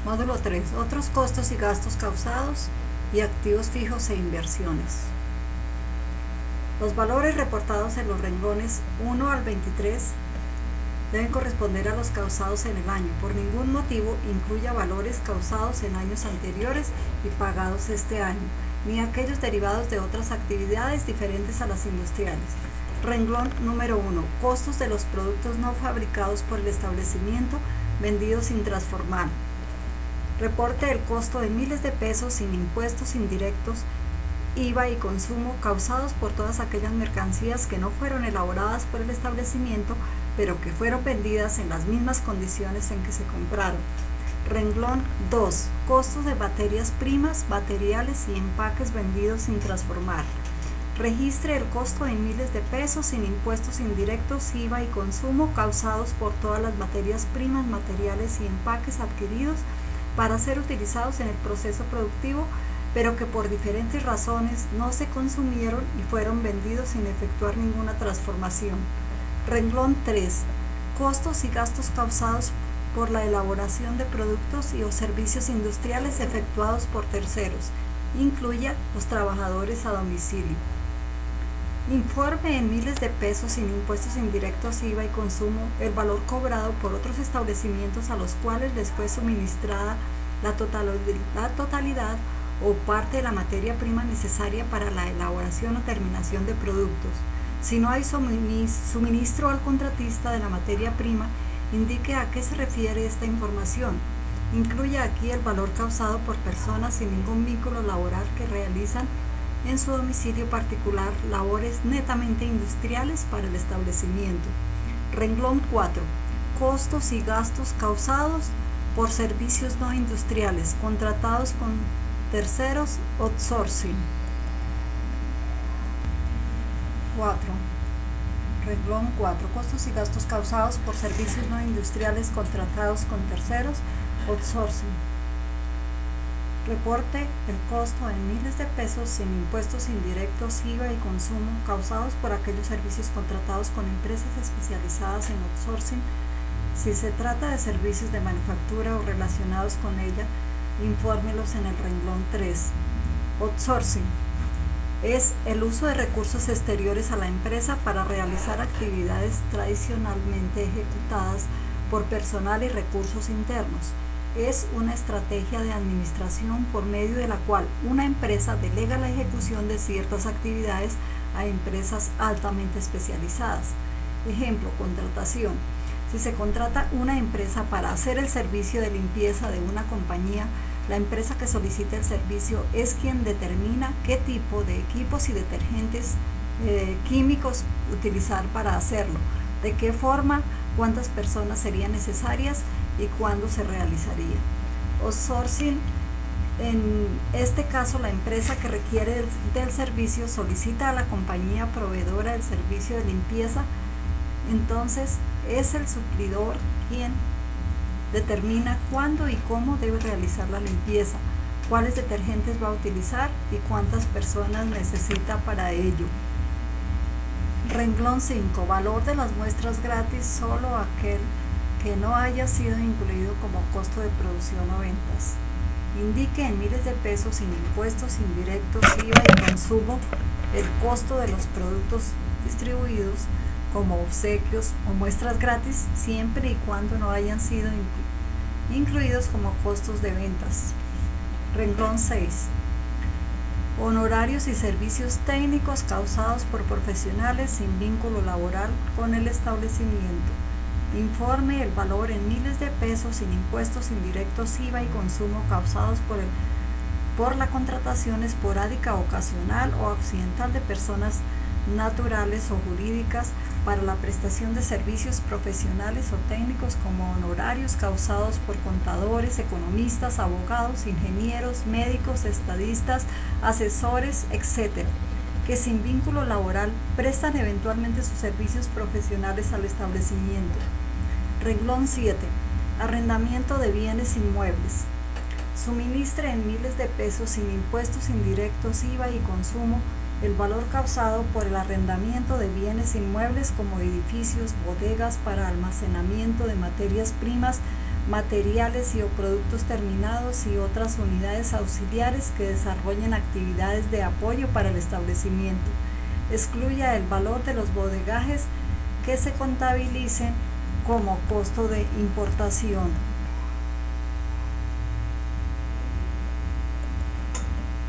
Módulo 3. Otros costos y gastos causados y activos fijos e inversiones. Los valores reportados en los renglones 1 al 23 deben corresponder a los causados en el año. Por ningún motivo incluya valores causados en años anteriores y pagados este año, ni aquellos derivados de otras actividades diferentes a las industriales. Renglón número 1. Costos de los productos no fabricados por el establecimiento vendidos sin transformar. Reporte el costo de miles de pesos sin impuestos indirectos, IVA y consumo causados por todas aquellas mercancías que no fueron elaboradas por el establecimiento, pero que fueron vendidas en las mismas condiciones en que se compraron. Renglón 2. Costos de materias primas, materiales y empaques vendidos sin transformar. Registre el costo de miles de pesos sin impuestos indirectos, IVA y consumo causados por todas las materias primas, materiales y empaques adquiridos para ser utilizados en el proceso productivo, pero que por diferentes razones no se consumieron y fueron vendidos sin efectuar ninguna transformación. Renglón 3. Costos y gastos causados por la elaboración de productos y o servicios industriales efectuados por terceros. Incluya los trabajadores a domicilio. Informe en miles de pesos sin impuestos indirectos, IVA y consumo el valor cobrado por otros establecimientos a los cuales les fue suministrada la totalidad o parte de la materia prima necesaria para la elaboración o terminación de productos. Si no hay suministro al contratista de la materia prima, indique a qué se refiere esta información. Incluya aquí el valor causado por personas sin ningún vínculo laboral que realizan en su domicilio particular labores netamente industriales para el establecimiento. Renglón 4. Costos y gastos causados por servicios no industriales contratados con terceros, outsourcing. 4. Renglón 4. Costos y gastos causados por servicios no industriales contratados con terceros, outsourcing. Reporte el costo en miles de pesos sin impuestos indirectos, IVA y consumo causados por aquellos servicios contratados con empresas especializadas en outsourcing. Si se trata de servicios de manufactura o relacionados con ella, infórmelos en el renglón 3. Outsourcing es el uso de recursos exteriores a la empresa para realizar actividades tradicionalmente ejecutadas por personal y recursos internos. Es una estrategia de administración por medio de la cual una empresa delega la ejecución de ciertas actividades a empresas altamente especializadas. Ejemplo, contratación. Si se contrata una empresa para hacer el servicio de limpieza de una compañía, la empresa que solicita el servicio es quien determina qué tipo de equipos y detergentes químicos utilizar para hacerlo, de qué forma, cuántas personas serían necesarias y cuándo se realizaría. Outsourcing, en este caso la empresa que requiere del servicio solicita a la compañía proveedora del servicio de limpieza, entonces es el suplidor quien determina cuándo y cómo debe realizar la limpieza, cuáles detergentes va a utilizar y cuántas personas necesita para ello. Renglón 5. Valor de las muestras gratis, solo aquel que no haya sido incluido como costo de producción o ventas. Indique en miles de pesos sin impuestos indirectos, IVA y consumo el costo de los productos distribuidos como obsequios o muestras gratis, siempre y cuando no hayan sido incluidos como costos de ventas. Renglón 6. Honorarios y servicios técnicos causados por profesionales sin vínculo laboral con el establecimiento. Informe el valor en miles de pesos sin impuestos indirectos, IVA y consumo causados por la contratación esporádica, ocasional o accidental de personas naturales o jurídicas para la prestación de servicios profesionales o técnicos como honorarios causados por contadores, economistas, abogados, ingenieros, médicos, estadistas, asesores, etc., que sin vínculo laboral prestan eventualmente sus servicios profesionales al establecimiento. Renglón 7. Arrendamiento de bienes inmuebles. Suministre en miles de pesos sin impuestos indirectos, IVA y consumo el valor causado por el arrendamiento de bienes inmuebles como edificios, bodegas para almacenamiento de materias primas, materiales y o productos terminados y otras unidades auxiliares que desarrollen actividades de apoyo para el establecimiento. Excluya el valor de los bodegajes que se contabilicen como costo de importación.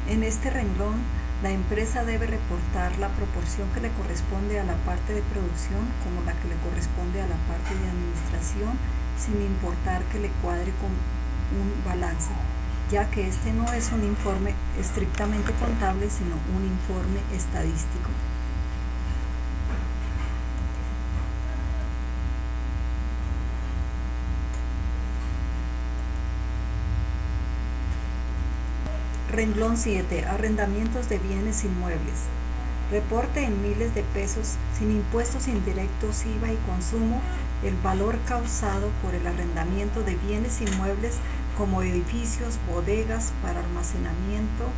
En este renglón, la empresa debe reportar la proporción que le corresponde a la parte de producción como la que le corresponde a la parte de administración, sin importar que le cuadre con un balance, ya que este no es un informe estrictamente contable, sino un informe estadístico. Renglón 7. Arrendamientos de bienes inmuebles. Reporte en miles de pesos, sin impuestos indirectos, IVA y consumo, el valor causado por el arrendamiento de bienes inmuebles como edificios, bodegas para almacenamiento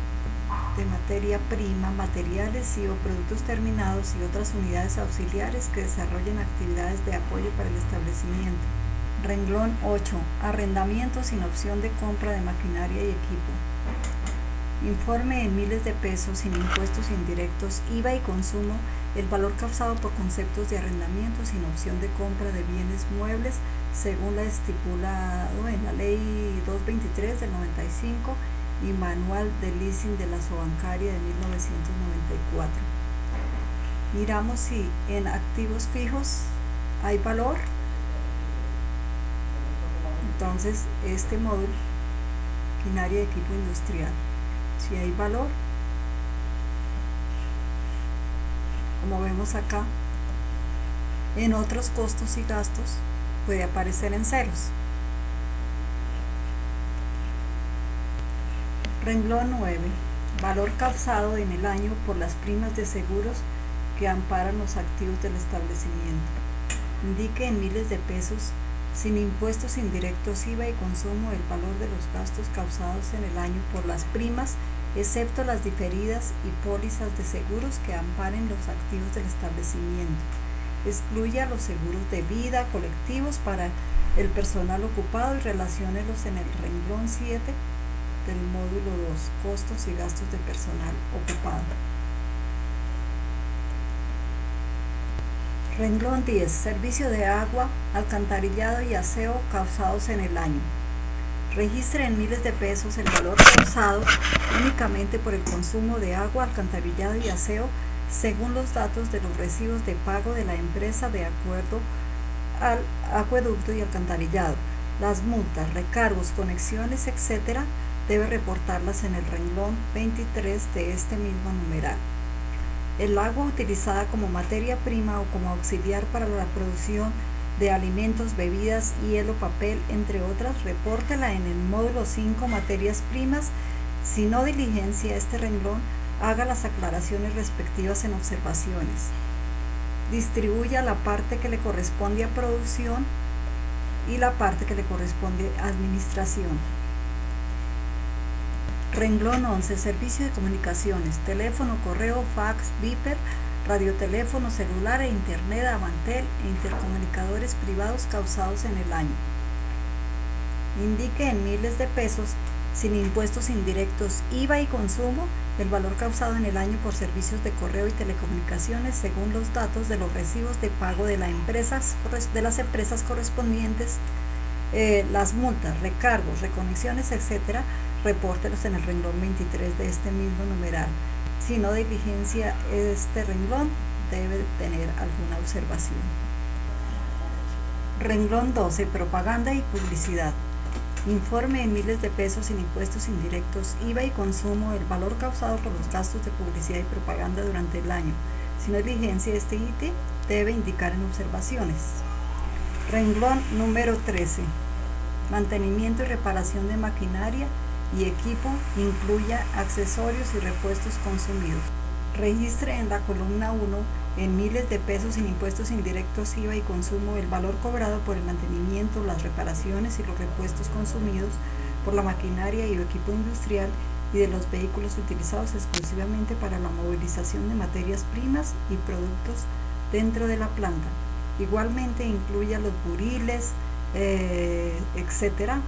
de materia prima, materiales y o productos terminados y otras unidades auxiliares que desarrollen actividades de apoyo para el establecimiento. Renglón 8. Arrendamientos sin opción de compra de maquinaria y equipo. Informe en miles de pesos, sin impuestos indirectos, IVA y consumo, el valor causado por conceptos de arrendamiento sin opción de compra de bienes muebles, según lo estipulado en la Ley 223 del 95 y Manual de Leasing de la Sobancaria de 1994. Miramos si en activos fijos hay valor. Entonces, este módulo, maquinaria y equipo industrial, si hay valor, como vemos acá. En otros costos y gastos puede aparecer en ceros. Renglón 9. Valor causado en el año por las primas de seguros que amparan los activos del establecimiento. Indique en miles de pesos, sin impuestos indirectos, IVA y consumo, el valor de los gastos causados en el año por las primas, excepto las diferidas y pólizas de seguros que amparen los activos del establecimiento. Excluya los seguros de vida colectivos para el personal ocupado y relaciónelos en el renglón 7 del módulo 2, costos y gastos de personal ocupado. Renglón 10. Servicio de agua, alcantarillado y aseo causados en el año. Registre en miles de pesos el valor causado únicamente por el consumo de agua, alcantarillado y aseo, según los datos de los recibos de pago de la empresa de acuerdo al acueducto y alcantarillado. Las multas, recargos, conexiones, etc., debe reportarlas en el renglón 23 de este mismo numeral. El agua utilizada como materia prima o como auxiliar para la producción de alimentos, bebidas, hielo, papel, entre otras, repórtela en el módulo 5, materias primas. Si no diligencia este renglón, haga las aclaraciones respectivas en observaciones. Distribuya la parte que le corresponde a producción y la parte que le corresponde a administración. Renglón 11. Servicio de comunicaciones, teléfono, correo, fax, viper, radioteléfono, celular e internet, Avantel e intercomunicadores privados causados en el año. Indique en miles de pesos, sin impuestos indirectos, IVA y consumo, el valor causado en el año por servicios de correo y telecomunicaciones según los datos de los recibos de pago de las empresas correspondientes. Las multas, recargos, reconexiones, etc., repórtelos en el renglón 23 de este mismo numeral. Si no diligencia este renglón, debe tener alguna observación. Renglón 12. Propaganda y publicidad. Informe en miles de pesos, sin impuestos indirectos, IVA y consumo, el valor causado por los gastos de publicidad y propaganda durante el año. Si no diligencia este ítem, debe indicar en observaciones. Renglón número 13. Mantenimiento y reparación de maquinaria y equipo, incluya accesorios y repuestos consumidos. Registre en la columna 1 en miles de pesos, sin impuestos indirectos, IVA y consumo, el valor cobrado por el mantenimiento, las reparaciones y los repuestos consumidos por la maquinaria y equipo industrial y de los vehículos utilizados exclusivamente para la movilización de materias primas y productos dentro de la planta. Igualmente incluya los buriles, etcétera.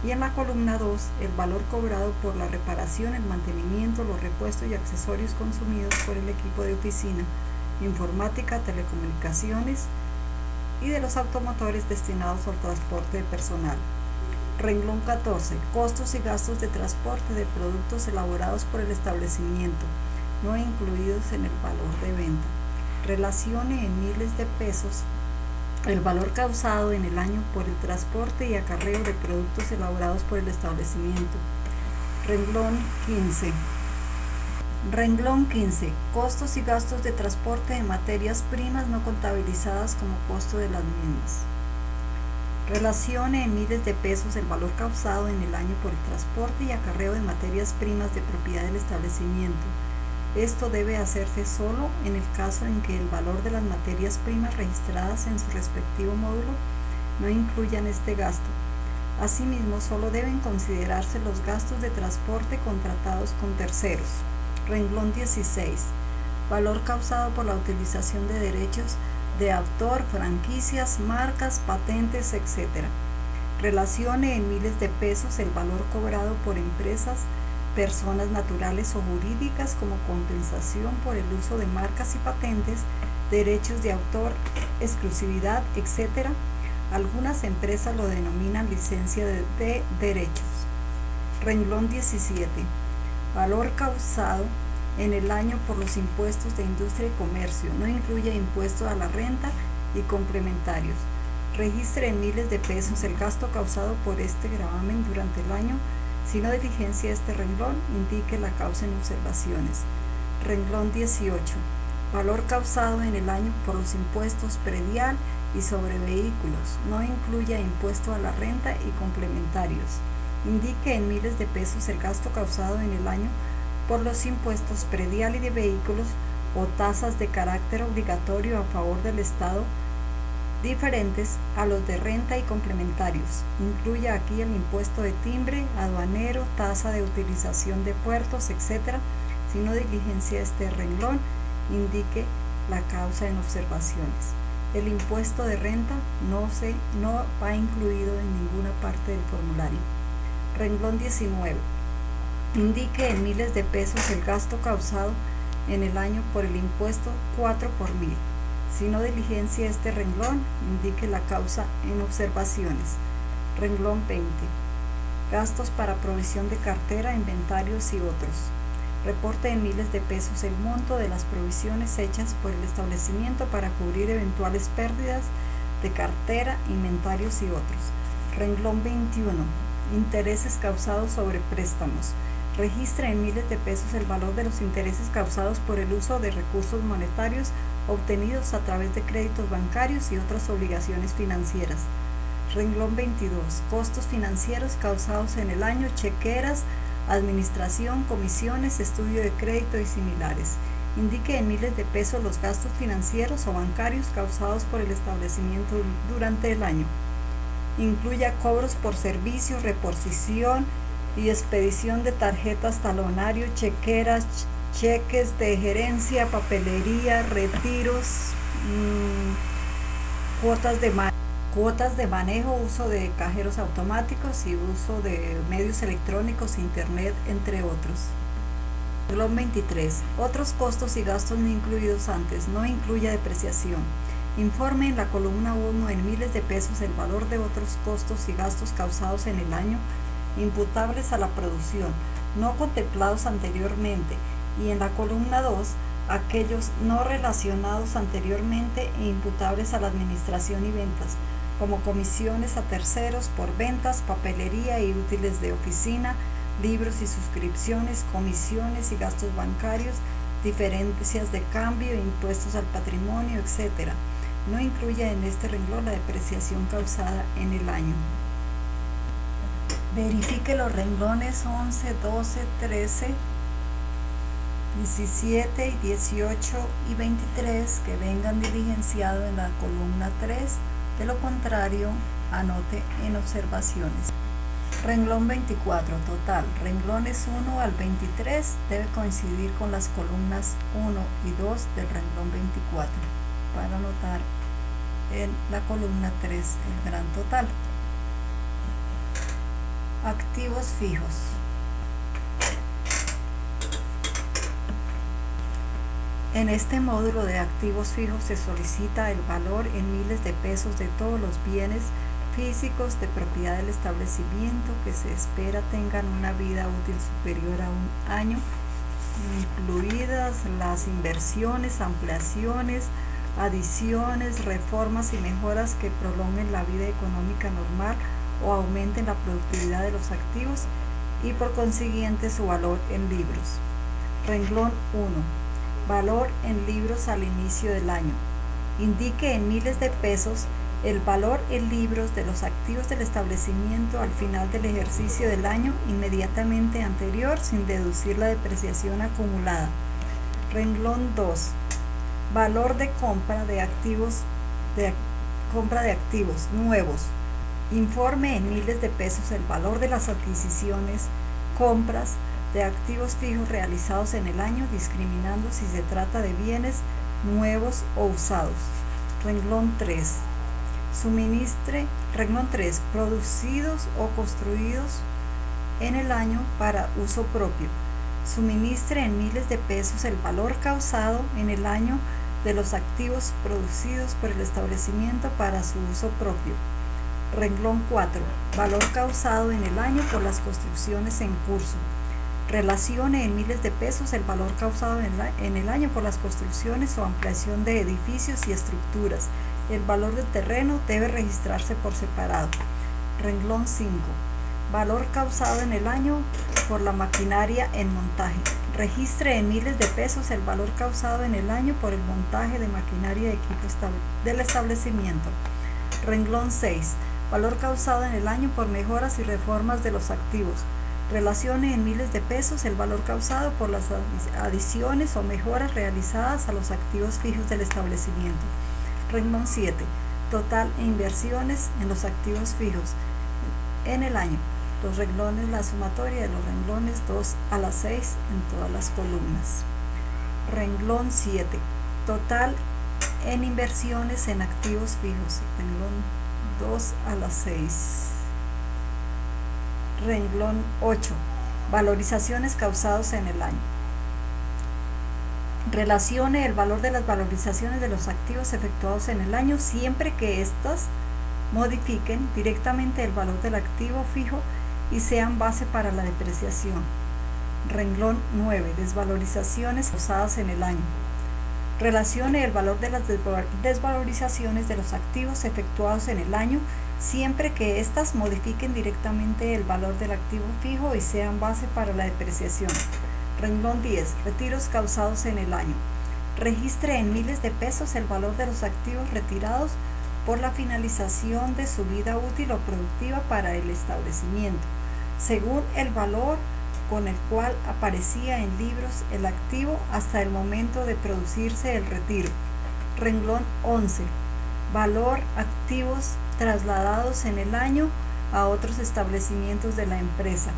Y en la columna 2, el valor cobrado por la reparación, el mantenimiento, los repuestos y accesorios consumidos por el equipo de oficina, informática, telecomunicaciones y de los automotores destinados al transporte de personal. Renglón 14. Costos y gastos de transporte de productos elaborados por el establecimiento, no incluidos en el valor de venta. Relacione en miles de pesos el valor causado en el año por el transporte y acarreo de productos elaborados por el establecimiento. Renglón 15. Renglón 15. Costos y gastos de transporte de materias primas no contabilizadas como costo de las mismas. Relacione en miles de pesos el valor causado en el año por el transporte y acarreo de materias primas de propiedad del establecimiento. Esto debe hacerse solo en el caso en que el valor de las materias primas registradas en su respectivo módulo no incluyan este gasto. Asimismo, solo deben considerarse los gastos de transporte contratados con terceros. Renglón 16. Valor causado por la utilización de derechos de autor, franquicias, marcas, patentes, etc. Relacione en miles de pesos el valor cobrado por empresas, personas naturales o jurídicas como compensación por el uso de marcas y patentes, derechos de autor, exclusividad, etc. Algunas empresas lo denominan licencia de derechos. Renglón 17. Valor causado en el año por los impuestos de industria y comercio, no incluye impuesto a la renta y complementarios. Registre en miles de pesos el gasto causado por este gravamen durante el año. Si no diligencia este renglón, indique la causa en observaciones. Renglón 18. Valor causado en el año por los impuestos predial y sobre vehículos, no incluya impuesto a la renta y complementarios. Indique en miles de pesos el gasto causado en el año por los impuestos predial y de vehículos o tasas de carácter obligatorio a favor del Estado diferentes a los de renta y complementarios. Incluya aquí el impuesto de timbre, aduanero, tasa de utilización de puertos, etc. Si no diligencia este renglón, indique la causa en observaciones. El impuesto de renta no va incluido en ninguna parte del formulario. Renglón 19. Indique en miles de pesos el gasto causado en el año por el impuesto 4 por mil. Si no diligencia este renglón, indique la causa en observaciones. Renglón 20. Gastos para provisión de cartera, inventarios y otros. Reporte en miles de pesos el monto de las provisiones hechas por el establecimiento para cubrir eventuales pérdidas de cartera, inventarios y otros. Renglón 21. Intereses causados sobre préstamos. Registra en miles de pesos el valor de los intereses causados por el uso de recursos monetarios obtenidos a través de créditos bancarios y otras obligaciones financieras. Renglón 22. Costos financieros causados en el año, chequeras, administración, comisiones, estudio de crédito y similares. Indique en miles de pesos los gastos financieros o bancarios causados por el establecimiento durante el año. Incluya cobros por servicios, reposición y expedición de tarjetas talonario, chequeras, cheques de gerencia, papelería, retiros, cuotas de manejo, uso de cajeros automáticos y uso de medios electrónicos, internet, entre otros. Renglón 23. Otros costos y gastos no incluidos antes, no incluya depreciación. Informe en la columna 1 en miles de pesos el valor de otros costos y gastos causados en el año imputables a la producción, no contemplados anteriormente, y en la columna 2 aquellos no relacionados anteriormente e imputables a la administración y ventas, como comisiones a terceros por ventas, papelería y útiles de oficina, libros y suscripciones, comisiones y gastos bancarios, diferencias de cambio, impuestos al patrimonio, etc. No incluya en este renglón la depreciación causada en el año. Verifique los renglones 11, 12, 13, 17, 18 y 23 que vengan diligenciados en la columna 3, de lo contrario, anote en observaciones. Renglón 24, total. Renglones 1 al 23 debe coincidir con las columnas 1 y 2 del renglón 24 para anotar en la columna 3 el gran total. Activos fijos. En este módulo de activos fijos se solicita el valor en miles de pesos de todos los bienes físicos de propiedad del establecimiento que se espera tengan una vida útil superior a un año, incluidas las inversiones, ampliaciones, adiciones, reformas y mejoras que prolonguen la vida económica normal o aumenten la productividad de los activos y por consiguiente su valor en libros. Renglón 1. Valor en libros al inicio del año. Indique en miles de pesos el valor en libros de los activos del establecimiento al final del ejercicio del año inmediatamente anterior sin deducir la depreciación acumulada. Renglón 2. Valor de compra de activos nuevos. Informe en miles de pesos el valor de las adquisiciones, compras de activos fijos realizados en el año, discriminando si se trata de bienes nuevos o usados. Renglón 3. Renglón 3. Producidos o construidos en el año para uso propio. Suministre en miles de pesos el valor causado en el año de los activos producidos por el establecimiento para su uso propio. Renglón 4. Valor causado en el año por las construcciones en curso. Relacione en miles de pesos el valor causado en el año por las construcciones o ampliación de edificios y estructuras. El valor del terreno debe registrarse por separado. Renglón 5. Valor causado en el año por la maquinaria en montaje. Registre en miles de pesos el valor causado en el año por el montaje de maquinaria de equipo del establecimiento. Renglón 6. Valor causado en el año por mejoras y reformas de los activos. Relacione en miles de pesos el valor causado por las adiciones o mejoras realizadas a los activos fijos del establecimiento. Renglón 7. Total e inversiones en los activos fijos en el año. Los renglones, la sumatoria de los renglones 2 a la 6 en todas las columnas. Renglón 7. Total en inversiones en activos fijos. Renglón 2 a la 6. Renglón 8. Valorizaciones causadas en el año. Relacione el valor de las valorizaciones de los activos efectuados en el año siempre que éstas modifiquen directamente el valor del activo fijo y sean base para la depreciación. Renglón 9. Desvalorizaciones causadas en el año. Relacione el valor de las desvalorizaciones de los activos efectuados en el año siempre que éstas modifiquen directamente el valor del activo fijo y sean base para la depreciación. Renglón 10. Retiros causados en el año. Registre en miles de pesos el valor de los activos retirados por la finalización de su vida útil o productiva para el establecimiento, según el valor con el cual aparecía en libros el activo hasta el momento de producirse el retiro. Renglón 11. Valor activos trasladados en el año a otros establecimientos de la empresa.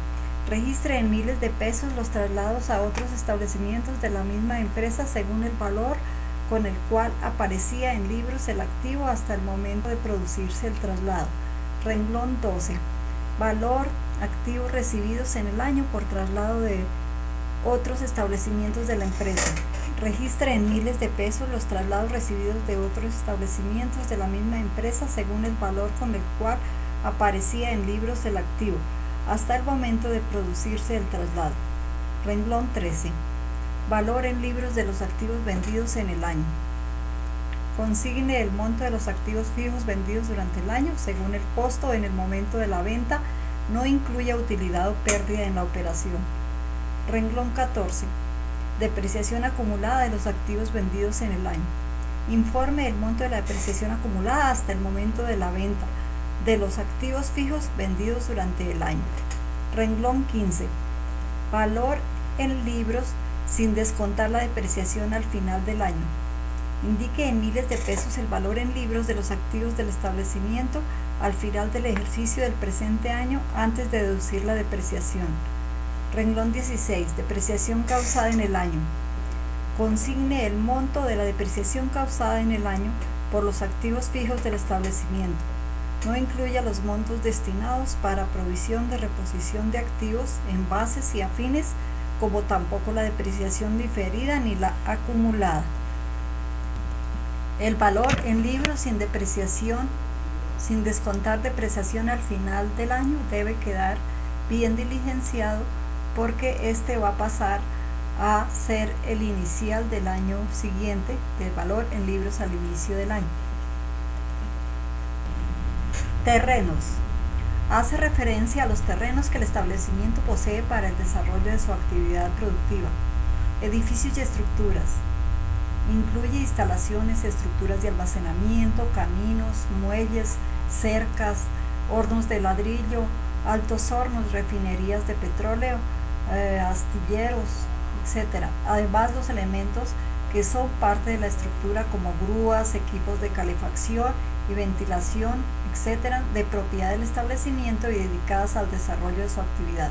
Registre en miles de pesos los traslados a otros establecimientos de la misma empresa según el valor con el cual aparecía en libros el activo hasta el momento de producirse el traslado. Renglón 12. Valor activos recibidos en el año por traslado de otros establecimientos de la empresa. Registre en miles de pesos los traslados recibidos de otros establecimientos de la misma empresa según el valor con el cual aparecía en libros el activo hasta el momento de producirse el traslado. Renglón 13. Valor en libros de los activos vendidos en el año. Consigne el monto de los activos fijos vendidos durante el año según el costo en el momento de la venta, no incluya utilidad o pérdida en la operación. Renglón 14. Depreciación acumulada de los activos vendidos en el año. Informe el monto de la depreciación acumulada hasta el momento de la venta de los activos fijos vendidos durante el año. Renglón 15. Valor en libros sin descontar la depreciación al final del año. Indique en miles de pesos el valor en libros de los activos del establecimiento al final del ejercicio del presente año antes de deducir la depreciación. Renglón 16. Depreciación causada en el año. Consigne el monto de la depreciación causada en el año por los activos fijos del establecimiento. No incluye los montos destinados para provisión de reposición de activos, envases y afines, como tampoco la depreciación diferida ni la acumulada. El valor en libros sin depreciación, sin descontar depreciación al final del año, debe quedar bien diligenciado porque este va a pasar a ser el inicial del año siguiente del valor en libros al inicio del año. Terrenos. Hace referencia a los terrenos que el establecimiento posee para el desarrollo de su actividad productiva. Edificios y estructuras. Incluye instalaciones, estructuras de almacenamiento, caminos, muelles, cercas, hornos de ladrillo, altos hornos, refinerías de petróleo, astilleros, etc. Además, los elementos que son parte de la estructura como grúas, equipos de calefacción y ventilación, etc., de propiedad del establecimiento y dedicadas al desarrollo de su actividad.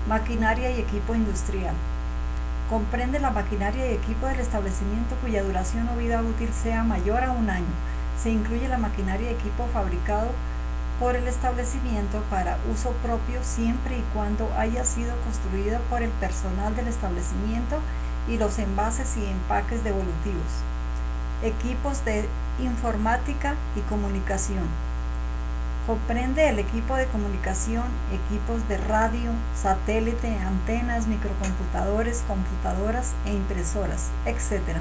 Maquinaria y equipo industrial. Comprende la maquinaria y equipo del establecimiento cuya duración o vida útil sea mayor a un año. Se incluye la maquinaria y equipo fabricado por el establecimiento para uso propio siempre y cuando haya sido construido por el personal del establecimiento y los envases y empaques devolutivos. Equipos de informática y comunicación. Comprende el equipo de comunicación, equipos de radio, satélite, antenas, microcomputadores, computadoras e impresoras, etc.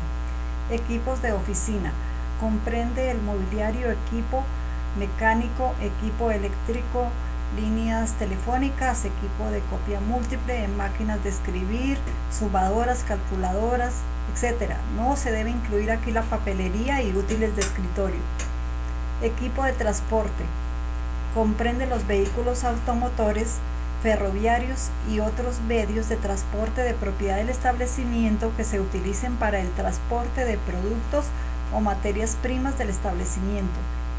Equipos de oficina. Comprende el mobiliario, equipo mecánico, equipo eléctrico, líneas telefónicas, equipo de copia múltiple, máquinas de escribir, sumadoras, calculadoras, etc. No se debe incluir aquí la papelería y útiles de escritorio. Equipo de transporte. Comprende los vehículos automotores, ferroviarios y otros medios de transporte de propiedad del establecimiento que se utilicen para el transporte de productos o materias primas del establecimiento.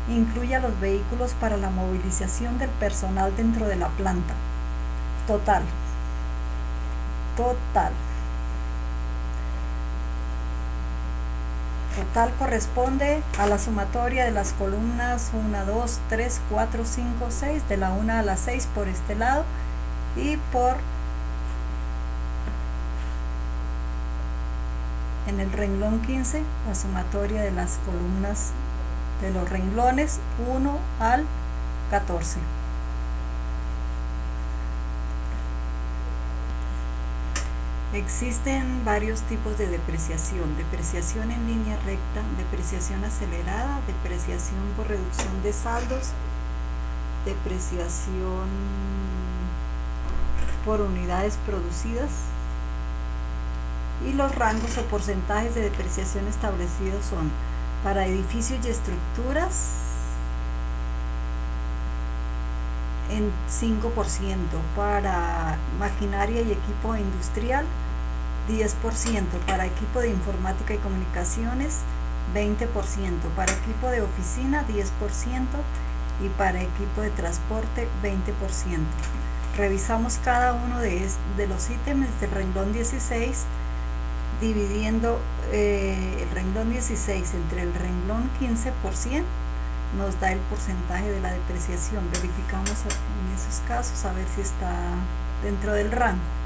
Incluye a los vehículos para la movilización del personal dentro de la planta. Total. Total corresponde a la sumatoria de las columnas 1, 2, 3, 4, 5, 6, de la 1 a la 6 por este lado, y en el renglón 15, la sumatoria de las columnas de los renglones 1 al 14. Existen varios tipos de depreciación: depreciación en línea recta, depreciación acelerada, depreciación por reducción de saldos, depreciación por unidades producidas, y los rangos o porcentajes de depreciación establecidos son: para edificios y estructuras en 5%, para maquinaria y equipo industrial 10%, para equipo de informática y comunicaciones 20%, para equipo de oficina 10% y para equipo de transporte 20%. Revisamos cada uno de los ítems del renglón 16, dividiendo el renglón 16 entre el renglón 15%, nos da el porcentaje de la depreciación. Verificamos en esos casos a ver si está dentro del rango.